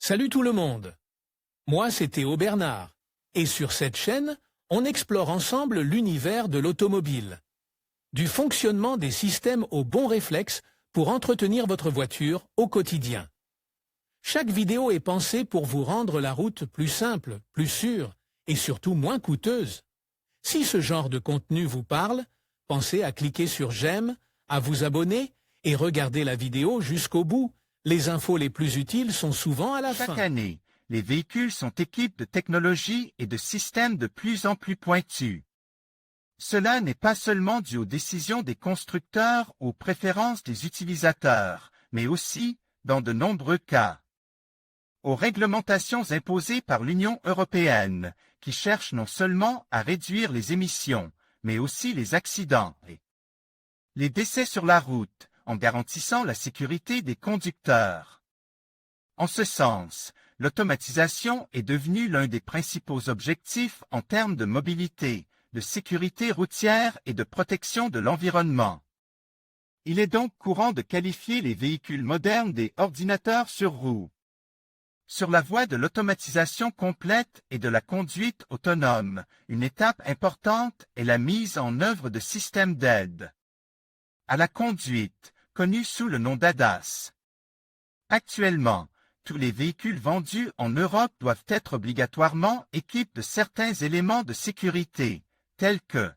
Salut tout le monde. Moi, c'est Théo Bernard. Et sur cette chaîne, on explore ensemble l'univers de l'automobile. Du fonctionnement des systèmes aux bons réflexes pour entretenir votre voiture au quotidien. Chaque vidéo est pensée pour vous rendre la route plus simple, plus sûre et surtout moins coûteuse. Si ce genre de contenu vous parle, pensez à cliquer sur j'aime, à vous abonner et regarder la vidéo jusqu'au bout. Les infos les plus utiles sont souvent à la fin. Chaque année, les véhicules sont équipés de technologies et de systèmes de plus en plus pointus. Cela n'est pas seulement dû aux décisions des constructeurs ou aux préférences des utilisateurs, mais aussi, dans de nombreux cas, aux réglementations imposées par l'Union européenne, qui cherche non seulement à réduire les émissions, mais aussi les accidents et les décès sur la route, en garantissant la sécurité des conducteurs. En ce sens, l'automatisation est devenue l'un des principaux objectifs en termes de mobilité, de sécurité routière et de protection de l'environnement. Il est donc courant de qualifier les véhicules modernes des ordinateurs sur roues. Sur la voie de l'automatisation complète et de la conduite autonome, une étape importante est la mise en œuvre de systèmes d'aide à la conduite, connus sous le nom d'ADAS. Actuellement, tous les véhicules vendus en Europe doivent être obligatoirement équipés de certains éléments de sécurité, tels que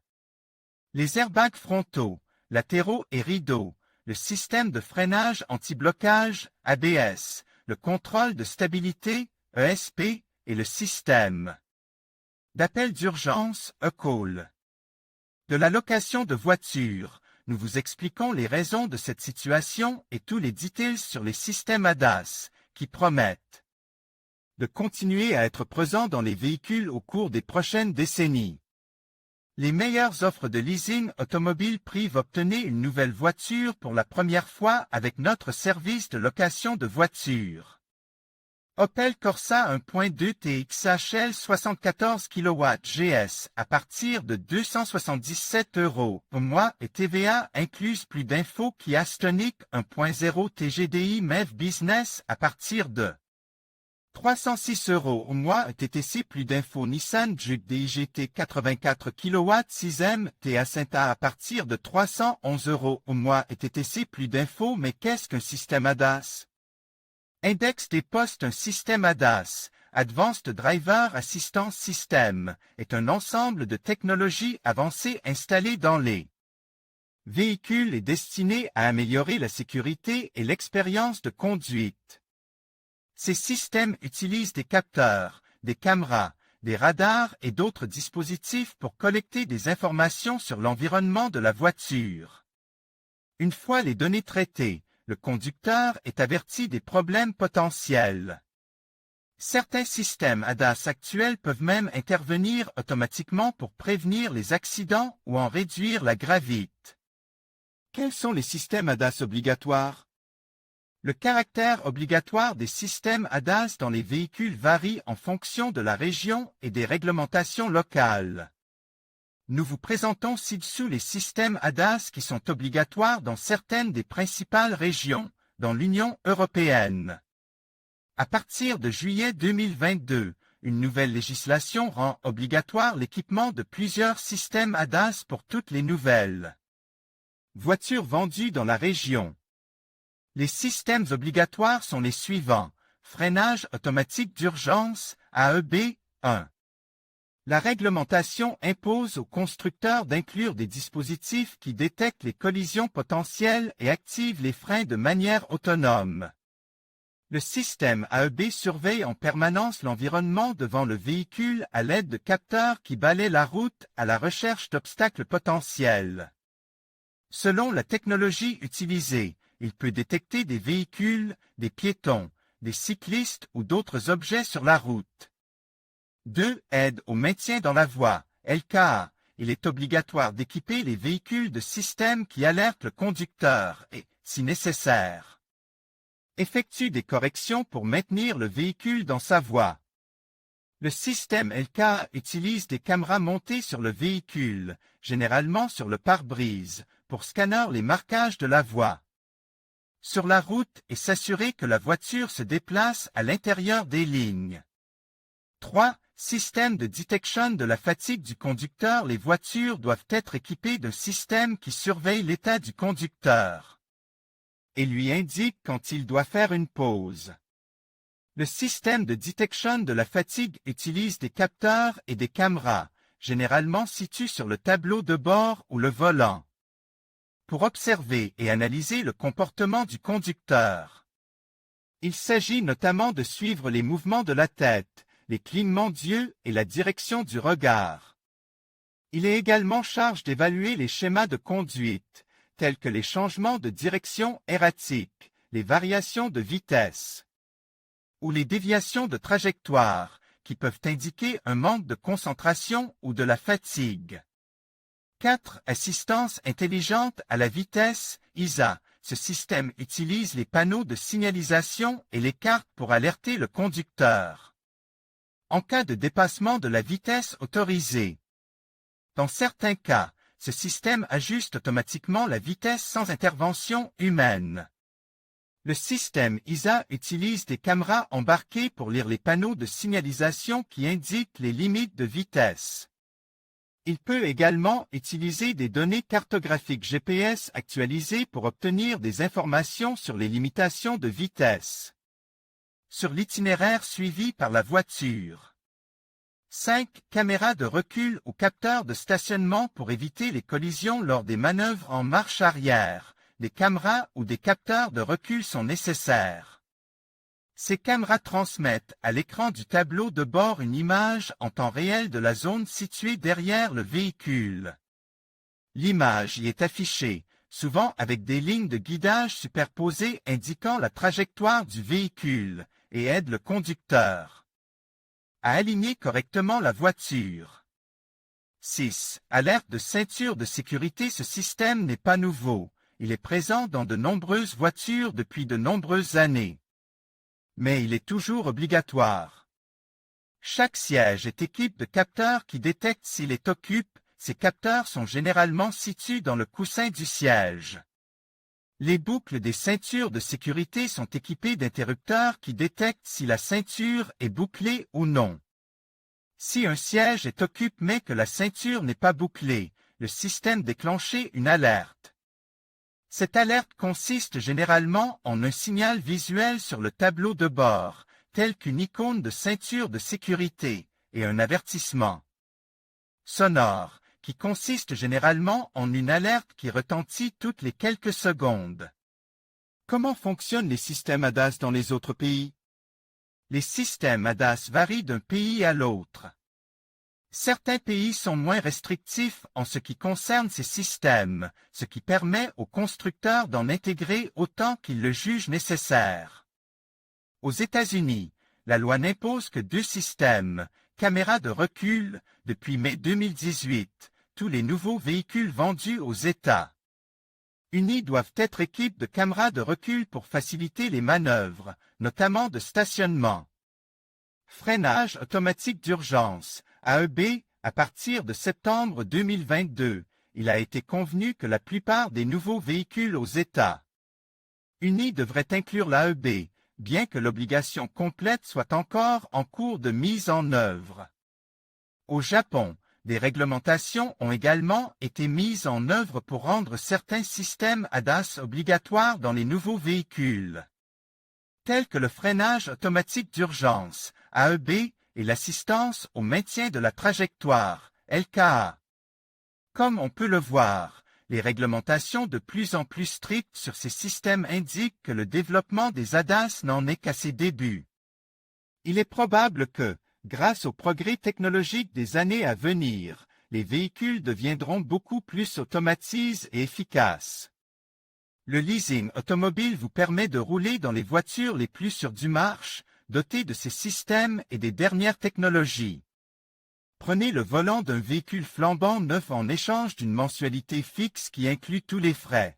les airbags frontaux, latéraux et rideaux, le système de freinage anti-blocage ABS, le contrôle de stabilité ESP et le système d'appel d'urgence eCall. De la location de voitures, nous vous expliquons les raisons de cette situation et tous les détails sur les systèmes ADAS, qui promettent de continuer à être présents dans les véhicules au cours des prochaines décennies. Les meilleures offres de leasing automobile privent obtenez une nouvelle voiture pour la première fois avec notre service de location de voitures. Opel Corsa 1.2 TXHL 74 kW GS à partir de 277 € au mois et TVA incluse. Plus d'infos Kia Stonic 1.0 TGDI MEV Business à partir de 306 € au mois et TTC. Plus d'infos Nissan Juke DIGT 84 kW 6M TA à partir de 311 € au mois et TTC. Plus d'infos Mais qu'est-ce qu'un système ADAS? Index des postes. Un système ADAS, Advanced Driver Assistance System, est un ensemble de technologies avancées installées dans les véhicules et destinées à améliorer la sécurité et l'expérience de conduite. Ces systèmes utilisent des capteurs, des caméras, des radars et d'autres dispositifs pour collecter des informations sur l'environnement de la voiture. Une fois les données traitées, le conducteur est averti des problèmes potentiels. Certains systèmes ADAS actuels peuvent même intervenir automatiquement pour prévenir les accidents ou en réduire la gravité. Quels sont les systèmes ADAS obligatoires? Le caractère obligatoire des systèmes ADAS dans les véhicules varie en fonction de la région et des réglementations locales. Nous vous présentons ci-dessous les systèmes ADAS qui sont obligatoires dans certaines des principales régions, dans l'Union européenne. À partir de juillet 2022, une nouvelle législation rend obligatoire l'équipement de plusieurs systèmes ADAS pour toutes les nouvelles voitures vendues dans la région. Les systèmes obligatoires sont les suivants: freinage automatique d'urgence, AEB 1. La réglementation impose aux constructeurs d'inclure des dispositifs qui détectent les collisions potentielles et activent les freins de manière autonome. Le système AEB surveille en permanence l'environnement devant le véhicule à l'aide de capteurs qui balaient la route à la recherche d'obstacles potentiels. Selon la technologie utilisée, il peut détecter des véhicules, des piétons, des cyclistes ou d'autres objets sur la route. 2. Aide au maintien dans la voie, LKA. Il est obligatoire d'équiper les véhicules de systèmes qui alertent le conducteur et, si nécessaire, effectue des corrections pour maintenir le véhicule dans sa voie. Le système LKA utilise des caméras montées sur le véhicule, généralement sur le pare-brise, pour scanner les marquages de la voie. sur la route et s'assurer que la voiture se déplace à l'intérieur des lignes. 3. Système de detection de la fatigue du conducteur. Les voitures doivent être équipées d'un système qui surveille l'état du conducteur et lui indique quand il doit faire une pause. Le système de detection de la fatigue utilise des capteurs et des caméras, généralement situés sur le tableau de bord ou le volant, pour observer et analyser le comportement du conducteur. Il s'agit notamment de suivre les mouvements de la tête, les clignements d'yeux et la direction du regard. Il est également chargé d'évaluer les schémas de conduite, tels que les changements de direction erratiques, les variations de vitesse ou les déviations de trajectoire, qui peuvent indiquer un manque de concentration ou de la fatigue. 4. Assistance intelligente à la vitesse, ISA. Ce système utilise les panneaux de signalisation et les cartes pour alerter le conducteur en cas de dépassement de la vitesse autorisée. Dans certains cas, ce système ajuste automatiquement la vitesse sans intervention humaine. Le système ISA utilise des caméras embarquées pour lire les panneaux de signalisation qui indiquent les limites de vitesse. Il peut également utiliser des données cartographiques GPS actualisées pour obtenir des informations sur les limitations de vitesse sur l'itinéraire suivi par la voiture. 5. Caméras de recul ou capteurs de stationnement pour éviter les collisions lors des manœuvres en marche arrière. Des caméras ou des capteurs de recul sont nécessaires. Ces caméras transmettent à l'écran du tableau de bord une image en temps réel de la zone située derrière le véhicule. L'image y est affichée, souvent avec des lignes de guidage superposées indiquant la trajectoire du véhicule, et aide le conducteur à aligner correctement la voiture. 6. Alerte de ceinture de sécurité. Ce système n'est pas nouveau. Il est présent dans de nombreuses voitures depuis de nombreuses années. Mais il est toujours obligatoire. Chaque siège est équipé de capteurs qui détectent s'il est occupé. Ces capteurs sont généralement situés dans le coussin du siège. Les boucles des ceintures de sécurité sont équipées d'interrupteurs qui détectent si la ceinture est bouclée ou non. Si un siège est occupé mais que la ceinture n'est pas bouclée, le système déclenche une alerte. Cette alerte consiste généralement en un signal visuel sur le tableau de bord, tel qu'une icône de ceinture de sécurité, et un avertissement sonore, qui consiste généralement en une alerte qui retentit toutes les quelques secondes. Comment fonctionnent les systèmes ADAS dans les autres pays? Les systèmes ADAS varient d'un pays à l'autre. Certains pays sont moins restrictifs en ce qui concerne ces systèmes, ce qui permet aux constructeurs d'en intégrer autant qu'ils le jugent nécessaire. Aux États-Unis, la loi n'impose que 2 systèmes, caméras de recul, depuis mai 2018. Tous les nouveaux véhicules vendus aux États-Unis doivent être équipés de caméras de recul pour faciliter les manœuvres, notamment de stationnement. Freinage automatique d'urgence, AEB, à partir de septembre 2022, il a été convenu que la plupart des nouveaux véhicules aux États-Unis devraient inclure l'AEB, bien que l'obligation complète soit encore en cours de mise en œuvre. Au Japon, des réglementations ont également été mises en œuvre pour rendre certains systèmes ADAS obligatoires dans les nouveaux véhicules, tels que le freinage automatique d'urgence, AEB, et l'assistance au maintien de la trajectoire, LKA. Comme on peut le voir, les réglementations de plus en plus strictes sur ces systèmes indiquent que le développement des ADAS n'en est qu'à ses débuts. Il est probable que, grâce aux progrès technologiques des années à venir, les véhicules deviendront beaucoup plus automatisés et efficaces. Le leasing automobile vous permet de rouler dans les voitures les plus sûres du marché, dotées de ces systèmes et des dernières technologies. Prenez le volant d'un véhicule flambant neuf en échange d'une mensualité fixe qui inclut tous les frais.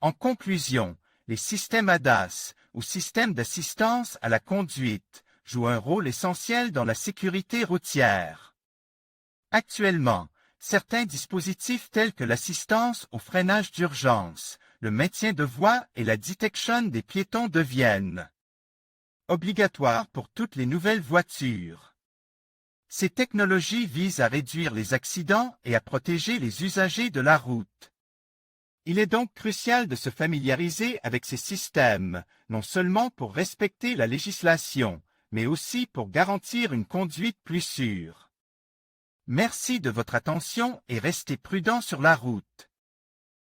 En conclusion, les systèmes ADAS, ou systèmes d'assistance à la conduite, jouent un rôle essentiel dans la sécurité routière. Actuellement, certains dispositifs tels que l'assistance au freinage d'urgence, le maintien de voies et la détection des piétons deviennent obligatoires pour toutes les nouvelles voitures. Ces technologies visent à réduire les accidents et à protéger les usagers de la route. Il est donc crucial de se familiariser avec ces systèmes, non seulement pour respecter la législation, mais aussi pour garantir une conduite plus sûre. Merci de votre attention et restez prudents sur la route.